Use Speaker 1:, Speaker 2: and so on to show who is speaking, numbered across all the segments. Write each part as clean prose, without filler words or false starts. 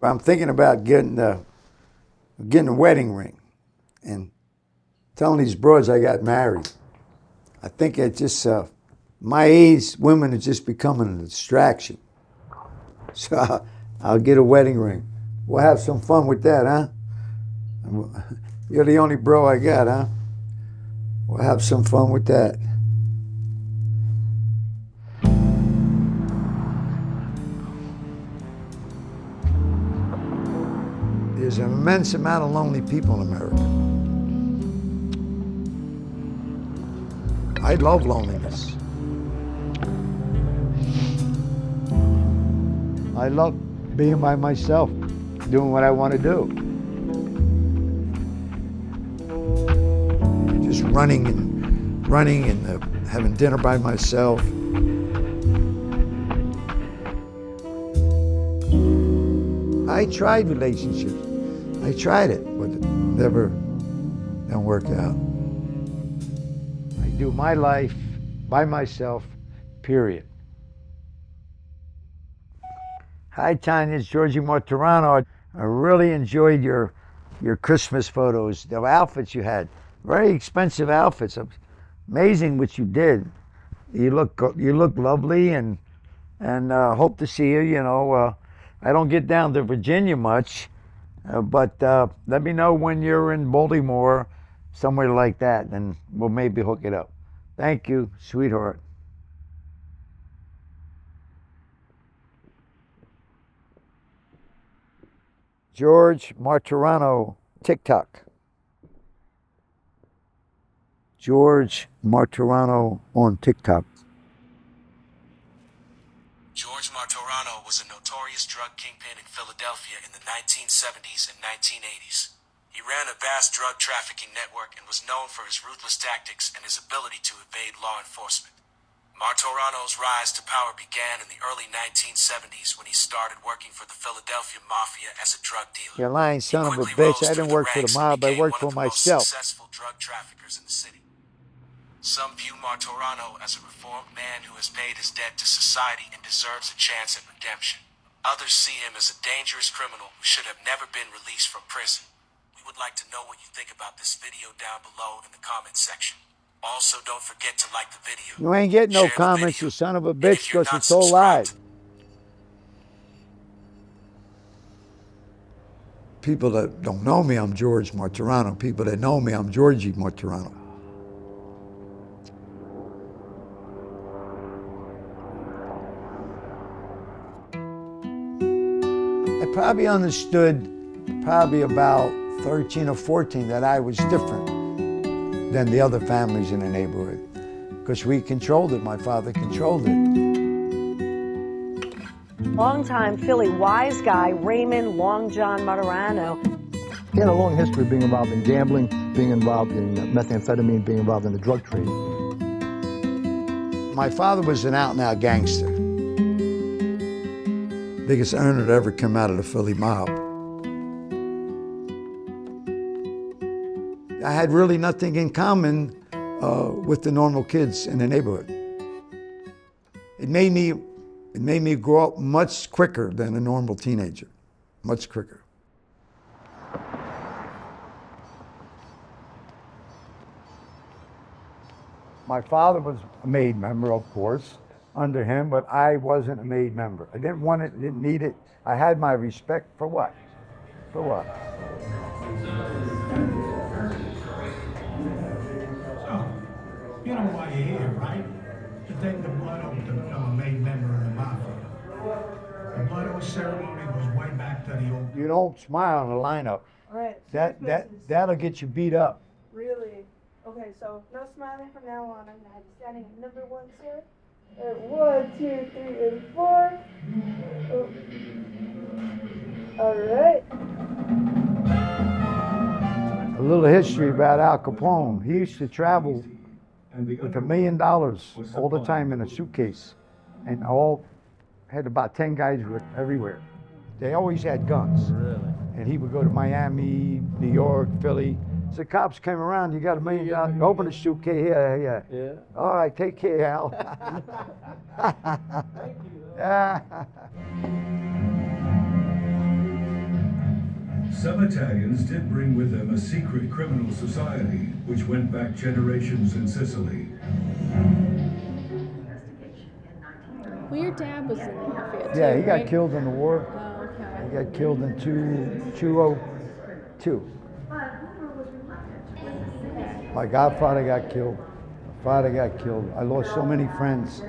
Speaker 1: I'm thinking about getting a wedding ring and telling these broads I got married. I think it just, my age, women are just becoming a distraction. So I'll get a wedding ring. We'll have some fun with that, huh? You're the only bro I got, huh? We'll have some fun with that. There's an immense amount of lonely people in America. I love loneliness. I love being by myself, doing what I want to do. Just running and having dinner by myself. I tried relationships. I tried it, but it never didn't work out. I do my life by myself, period. Hi, Tanya, it's Georgie Martorano. I really enjoyed your Christmas photos, the outfits you had. Very expensive outfits. Amazing what you did. You look lovely, and hope to see you. You know, I don't get down to Virginia much, but let me know when you're in Baltimore, somewhere like that, and we'll maybe hook it up. Thank you, sweetheart. George Martorano, TikTok. George Martorano on TikTok.
Speaker 2: George Martorano was a notorious drug kingpin in Philadelphia in the 1970s and 1980s. He ran a vast drug trafficking network and was known for his ruthless tactics and his ability to evade law enforcement. Martorano's rise to power began in the early 1970s when he started working for the Philadelphia Mafia as a drug dealer.
Speaker 1: You lying son of a
Speaker 2: Quickly
Speaker 1: bitch.
Speaker 2: rose
Speaker 1: I
Speaker 2: through
Speaker 1: didn't
Speaker 2: the
Speaker 1: work for the
Speaker 2: ranks and
Speaker 1: mob. I
Speaker 2: became
Speaker 1: worked
Speaker 2: one of
Speaker 1: for
Speaker 2: the most
Speaker 1: myself.
Speaker 2: successful drug traffickers in the city. Some view Martorano as a reformed man who has paid his debt to society and deserves a chance at redemption. Others see him as a dangerous criminal who should have never been released from prison. We would like to know what you think about this video down below in the comments section. Also, don't forget to like the video.
Speaker 1: You ain't getting no
Speaker 2: share the
Speaker 1: comments,
Speaker 2: video,
Speaker 1: you son of a
Speaker 2: and
Speaker 1: bitch,
Speaker 2: if you're
Speaker 1: because
Speaker 2: not
Speaker 1: it's all live.
Speaker 2: subscribed,
Speaker 1: People that don't know me, I'm George Martorano. People that know me, I'm Georgie Martorano. I probably understood about 13 or 14 that I was different than the other families in the neighborhood, because we controlled it. My father controlled it.
Speaker 3: Longtime Philly wise guy Raymond Long John Martorano.
Speaker 4: He had a long history of being involved in gambling, being involved in methamphetamine, being involved in the drug trade.
Speaker 1: My father was an out-and-out gangster. Biggest earner to ever come out of the Philly mob. I had really nothing in common with the normal kids in the neighborhood. It made me grow up much quicker than a normal teenager, much quicker. My father was a made member, of course, under him, but I wasn't a made member. I didn't want it, didn't need it. I had my respect for what? For what?
Speaker 5: So, you know why you're here, right? To take the blood oath to become a made member of the Mafia. The blood oath ceremony goes way back to the old...
Speaker 1: You don't smile in the lineup.
Speaker 6: All right.
Speaker 1: That'll get you beat up.
Speaker 6: Really? Okay, so no smiling from now on. I'm gonna have you standing at number 1, sir. 1, 2, 3, and 4. Oh. All right.
Speaker 1: A little history about Al Capone. He used to travel with $1 million all the time in a suitcase, and all had about 10 guys with everywhere. They always had guns. Really? And he would go to Miami, New York, Philly. So the cops came around, you got $1 million, open the suitcase, here. Yeah. All right, take care, Al. Thank you.
Speaker 7: Some Italians did bring with them a secret criminal society, which went back generations in Sicily.
Speaker 8: Well, your dad was in the mafia too,
Speaker 1: Yeah, he
Speaker 8: right?
Speaker 1: got killed in the war.
Speaker 8: Oh, okay.
Speaker 1: He got killed in 202.
Speaker 8: Okay.
Speaker 1: My godfather got killed. My father got killed. I lost so many friends.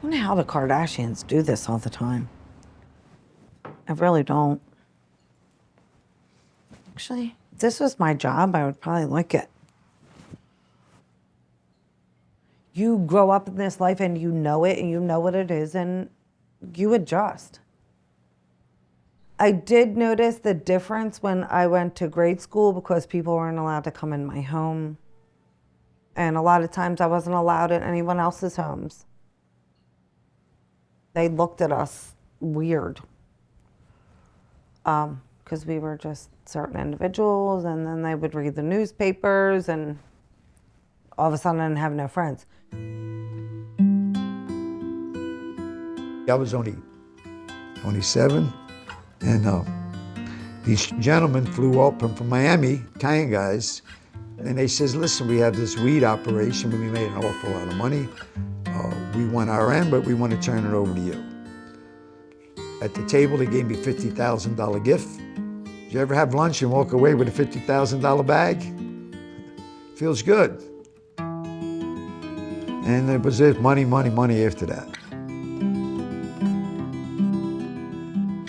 Speaker 9: I wonder how the Kardashians do this all the time. I really don't. Actually, if this was my job, I would probably like it. You grow up in this life and you know it and you know what it is and you adjust. I did notice the difference when I went to grade school because people weren't allowed to come in my home. And a lot of times I wasn't allowed in anyone else's homes. They looked at us weird. Because we were just certain individuals, and then they would read the newspapers, and all of a sudden I didn't have no friends.
Speaker 1: I was only 27, and these gentlemen flew up from Miami, Italian guys, and they says, listen, we have this weed operation, we made an awful lot of money. We want our end, but we want to turn it over to you. At the table, they gave me $50,000 gift. Did you ever have lunch and walk away with a $50,000 bag? Feels good. And it was it, money, money, money after that.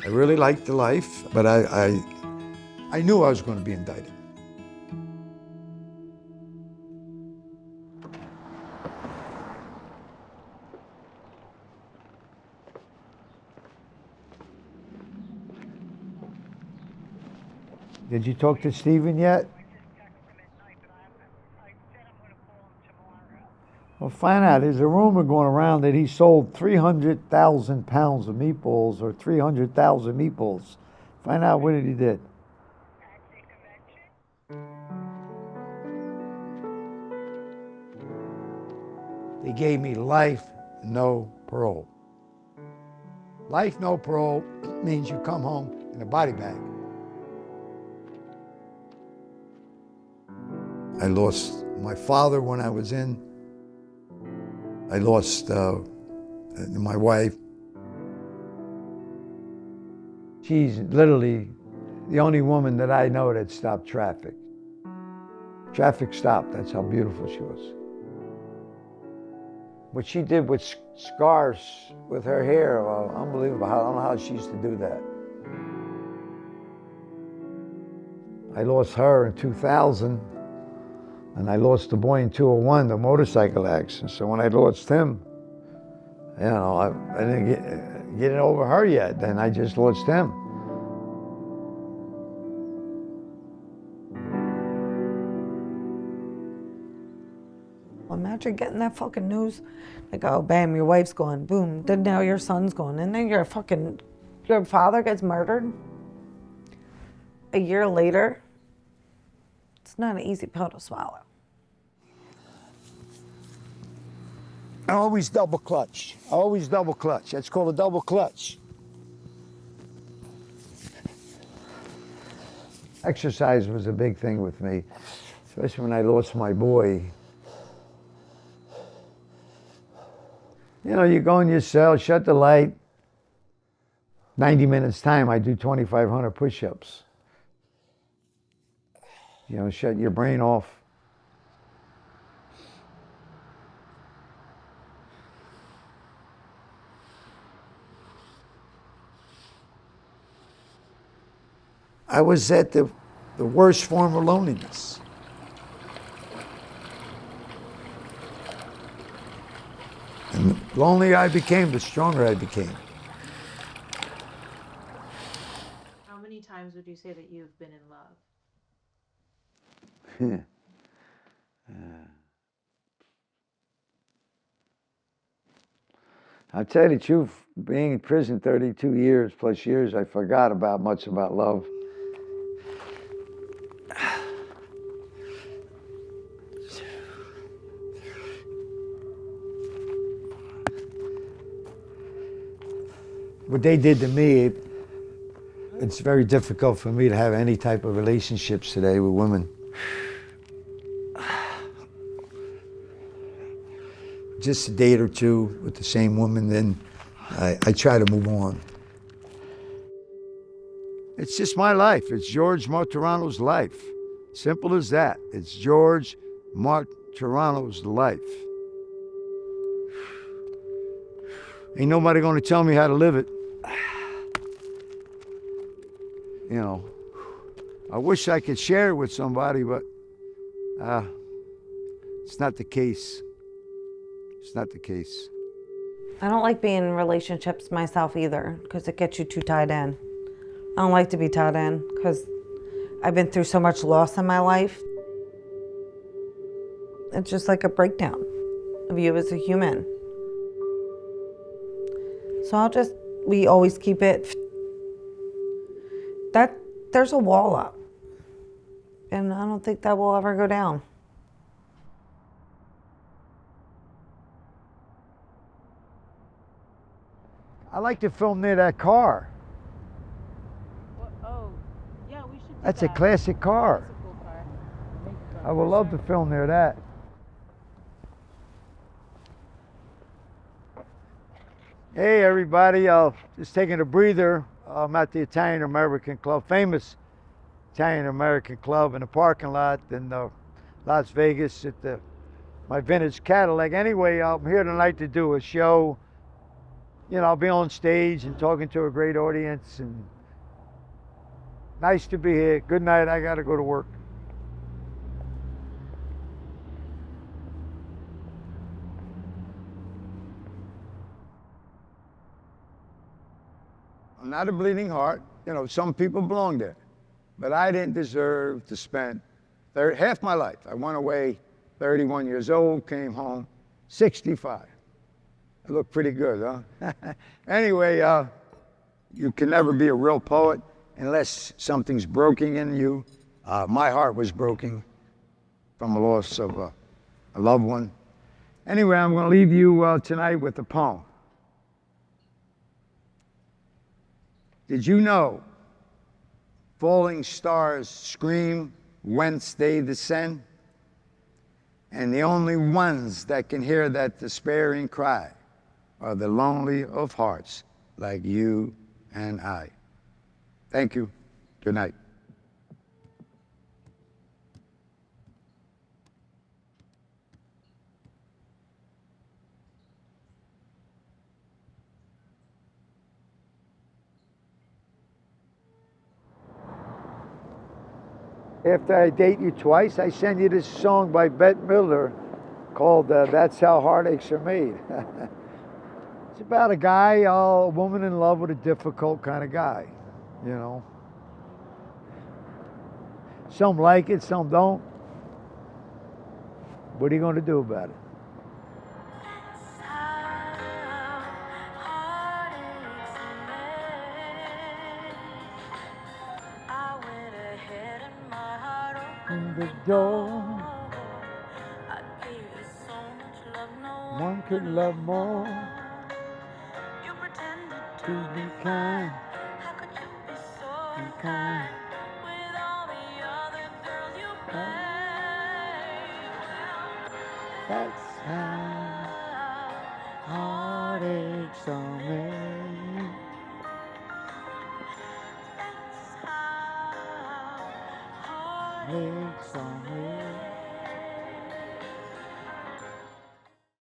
Speaker 1: I really liked the life, but I knew I was going to be indicted. Did you talk to Stephen yet? Well, find out. There's a rumor going around that he sold 300,000 pounds of meatballs or 300,000 meatballs. Find out what he did. They gave me life, no parole. Life, no parole means you come home in a body bag. I lost my father when I was in. I lost my wife. She's literally the only woman that I know that stopped traffic. Traffic stopped, that's how beautiful she was. What she did with scars with her hair, well, unbelievable. I don't know how she used to do that. I lost her in 2000. And I lost the boy in 201, the motorcycle accident. So when I lost him, you know, I didn't get it over her yet. Then I just lost him.
Speaker 9: Well, imagine getting that fucking news. Like, oh, bam, your wife's gone. Boom. Then now your son's gone. And then your father gets murdered. A year later. It's not an easy pill to swallow.
Speaker 1: I always double clutch. Always double clutch. That's called a double clutch. Exercise was a big thing with me, especially when I lost my boy. You know, you go in your cell, shut the light. 90 minutes time, I do 2,500 push-ups. You know, shut your brain off. I was at the worst form of loneliness. And the lonelier I became, the stronger I became.
Speaker 10: How many times would you say that you've been in love?
Speaker 1: I'll tell you the truth, being in prison 32 years plus years, I forgot much about love. what they did to me, it's very difficult for me to have any type of relationships today with women. Just a date or two with the same woman, then I try to move on. It's just my life. It's George Martorano's life. Simple as that. It's George Martorano's life. Ain't nobody gonna tell me how to live it. You know, I wish I could share it with somebody, but it's not the case. It's not the case.
Speaker 9: I don't like being in relationships myself either, because it gets you too tied in. I don't like to be tied in, because I've been through so much loss in my life. It's just like a breakdown of you as a human. So we always keep it, there's a wall up. And I don't think that will ever go down.
Speaker 1: I like to film near that car.
Speaker 10: Oh, yeah, we should do
Speaker 1: That's
Speaker 10: that.
Speaker 1: a classic car.
Speaker 10: That's a cool car.
Speaker 1: I would love to film near that. Hey everybody, just taking a breather. I'm at the Italian American Club, famous Italian American Club in the parking lot in Las Vegas at my vintage Cadillac. Anyway, I'm here tonight to do a show. You know, I'll be on stage and talking to a great audience, and nice to be here. Good night, I gotta go to work. I'm not a bleeding heart. You know, some people belong there. But I didn't deserve to spend half my life. I went away 31 years old, came home 65. I look pretty good, huh? Anyway, you can never be a real poet unless something's broken in you. My heart was broken from a loss of a loved one. Anyway, I'm going to leave you tonight with a poem. Did you know falling stars scream whence they descend? And the only ones that can hear that despairing cry are the lonely of hearts like you and I. Thank you. Good night. After I date you twice, I send you this song by Bette Midler called That's How Heartaches Are Made. It's about a guy, a woman in love with a difficult kind of guy, you know. Some like it, some don't. What are you going to do about it? The door, one could love more. You pretended to be kind. How could you be so unkind? With all the other girls you play. That's how heartaches are made. That's how heartaches are made.